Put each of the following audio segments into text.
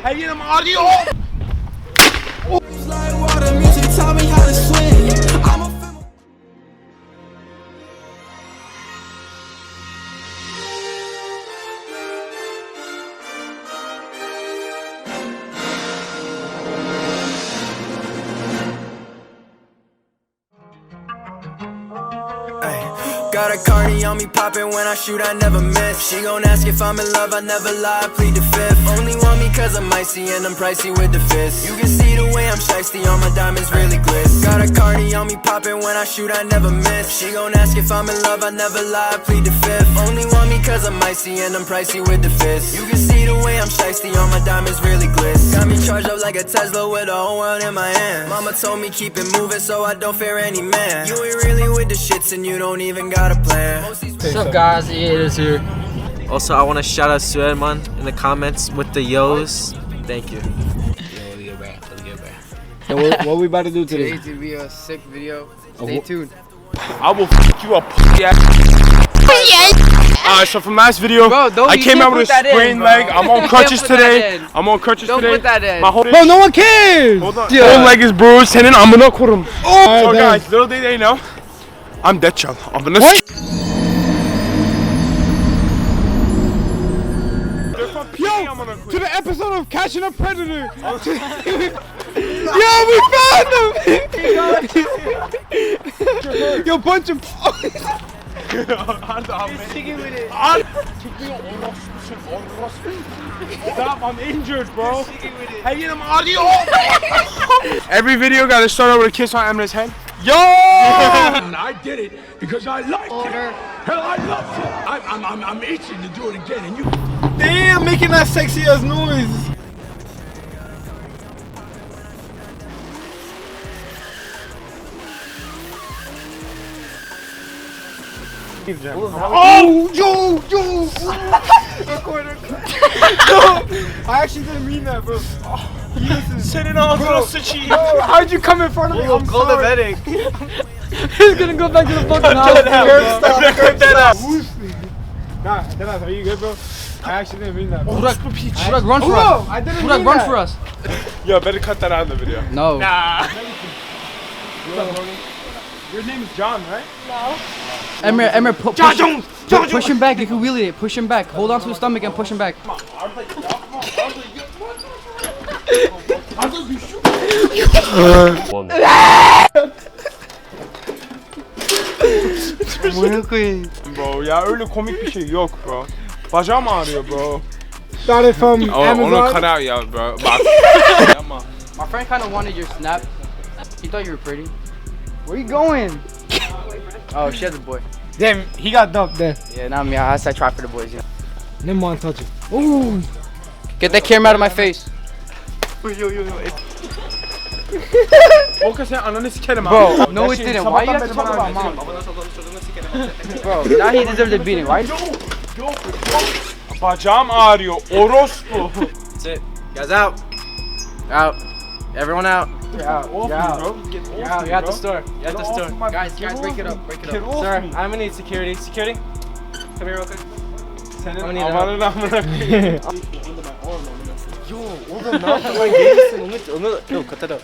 Her yerim ağrıyor. Got a Cardi on me poppin' when I shoot, I never miss. She gon' ask if I'm in love, I never lie, I plead the fifth. Only want me cause I'm icy and I'm pricey with the fist. You can see the way I'm shiesty, all my diamonds really gliss. Got a Cardi on me poppin' when I shoot, I never miss. She gon' ask if I'm in love, I never lie, I plead the fifth. Only want me cause I'm icy and I'm pricey with the fist. You can see the way I'm shiesty, all my diamonds really gliss. Got me charged up like a Tesla with the whole world in my hand. Mama told me keep it moving so I don't fear any man. You ain't really with the shits and you don't even got a plan. What's up guys, EA is here. Also, I want to shout out Suedman in the comments with the yos. Thank you. So what we about to do today? Today's gonna be a sick video. Stay tuned. I will fuck you up, yeah. Alright, so from last video, Bro, I came out with a sprained leg. I'm on crutches today. Don't put that in. My whole Bro, no one cares! Hold on. Whole leg is bruised. Senin amına kurum. So guys, little did they know, I'm Deadshot. I'm gonna. To the episode of Catching a Predator! Yo, we found him! Yo, bunch of Stop, I'm injured, bro. Her yerim ağrıyor. Every video gotta start out with a kiss on Eminem's head. Yo! And I did it because I liked it. Hell, I loved it. I'm itching to do it again, and you. damn, making that sexy ass noise. Oh, yo! I actually didn't mean that, bro. Senin ağzına sıçayım. How'd you come in front of me? I'm Call the sorry. medic. He's gonna go back to the fucking house. Nah, Dennis, are you good, bro? I actually didn't mean that, bro. Burak, run for us. I didn't Burak, mean run that. for us. Yo, better cut that out of the video. No. Nah. Your name is John, right? Emre, push him back. You can wheel it. Push him back. Hold on to his stomach and push him back. Bro, ya öyle komik bir şey yok, bro. Bacağım ağrıyor, bro. Started from Amazon. Onu cut out ya, bro. Bak. My friend kind of wanted your snap. He thought you were pretty. Where you going? Oh, she has a boy. Damn, he got dumped there. Yeah, not me. I try for the boys. Yeah. Never mind, touch it. Ooh. Get that camera out of my face. Volkan sen ananı sikerim abi. Bro, no it didn't. Why you have to talk about mom? Bro, now he deserves a beating, right? Bacağım ağrıyor, orospu. That's it. Guys out. Out. Everyone out. You're out. Off You're me, out. bro. Get You're off out. me, You're at bro. the store. You're at the Get off store. my- Guys, get break off it up. me. Break it Get up. off Sir, me. I'm gonna need security. Security. Come here real quick. Senin Ama niye amanın amına koyayım. Yo, oğlum ne yaptın lan? Gelirsin onu. Yo, cut that out.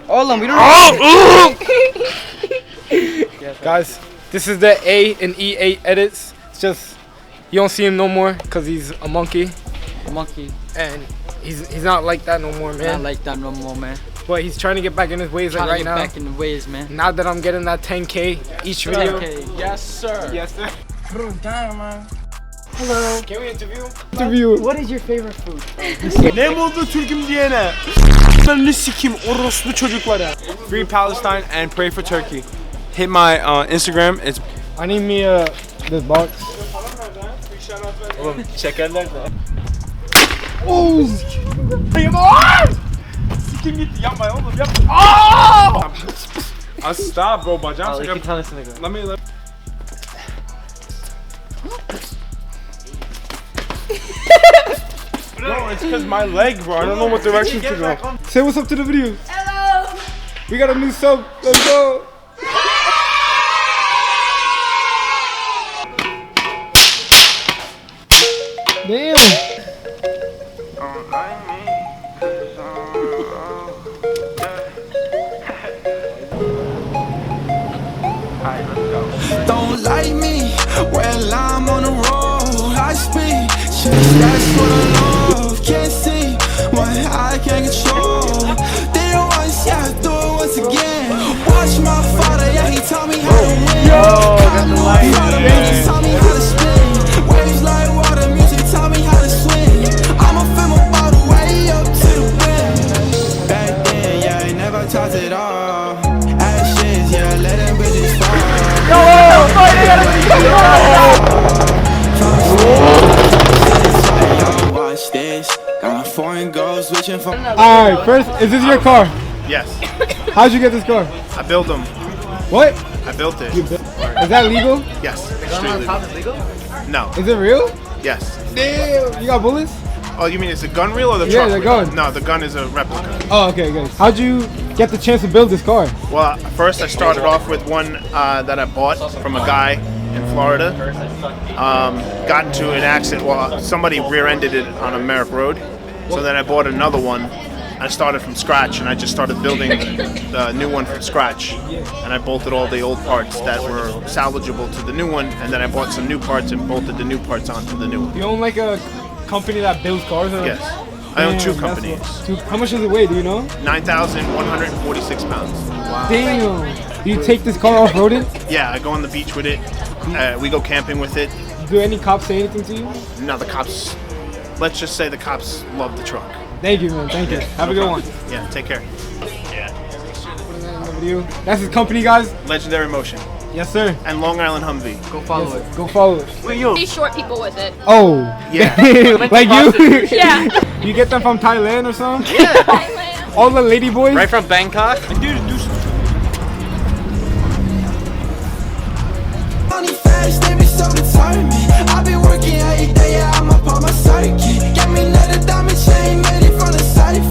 Oğlum, we don't. Guys, this is the A and E8 edits. It's just, you don't see him no more because he's a monkey. Monkey. And he's not like that no more, man. Not like that no more, man. But he's trying to get back in his ways like Trying to right get now. back in the ways, man. Now that I'm getting that 10K each video. Okay. Yes, sir. Yes, sir. Bro, damn, man. Hello. Can we interview? Interview. What is your favorite food? Ne buldu Türk'üm diyene? Ne sikim orospu çocuklara. Free Palestine and pray for Turkey. Hit my Instagram. It's I need me this box. Oğlum çekerler de. Oh! sikim gitti. Yapma oğlum, yapma. Aaaa! Stop bro, bacağım Al sıkıyor. 2 tanesini koy. Let me Bro, it's cause my leg, bro. I don't know what direction to go. Say what's up to the video. Hello. We got a new sub. Let's go. Damn. watching from. Alright, first, is this your car? Yes. How'd you get this car? I built them. What? I built it. Is that legal? Yes. Extremely legal. No. Is it real? Yes. Damn, you got bullets? Oh, you mean it's a gun reel or the Yeah, truck the reel? gun. No, the gun is a replica. Oh, okay, good. How'd you get the chance to build this car? Well, first I started off with one that I bought from a guy in Florida. Got into an accident. Well, somebody rear-ended it on a Merrick Road. So then I bought another one. I started from scratch, and I just started building the new one from scratch. And I bolted all the old parts that were salvageable to the new one, and then I bought some new parts and bolted the new parts onto the new one. You own like a company that builds cars? Or? Yes. I own two Damn, companies. How much does it weigh, do you know? 9,146 pounds. Damn. Do you take this car off-roading? Yeah, I go on the beach with it. We go camping with it. Do any cops say anything to you? No, the cops, let's just say the cops love the truck. Thank you, man. Thank you. Have a good one. Yeah, take care. That's his company, guys. Legendary Motion Yes, sir. and Long Island Humvee. Go follow it. Go follow it. These short people with it. Oh. Yeah. Like you? Yeah. You get them from Thailand or something? Yeah. All the lady boys? Right from Bangkok. Dude,